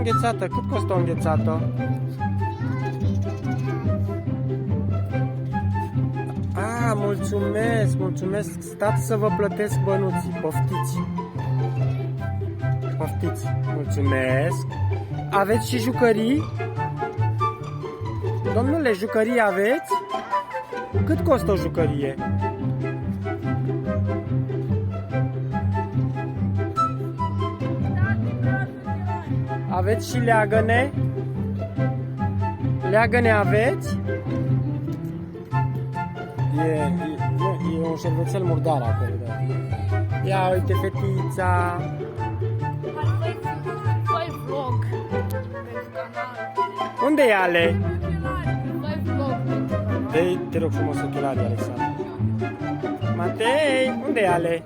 înghețată. Cât costă o înghețată? Mulțumesc, mulțumesc. Stați să vă plătesc bănuții. Poftiți. Poftiți. Mulțumesc. Aveți și jucării? Domnule, jucării aveți? Cât costă o jucărie? Aveți și leagăne? Leagăne aveți? E un șervețel murdar acolo, da. Ia uite fetița. Fai vlog. Unde e Ale? Fai vlog. Dă-i, te rog frumos, ochelarii, Alexandru. Matei, unde e Ale?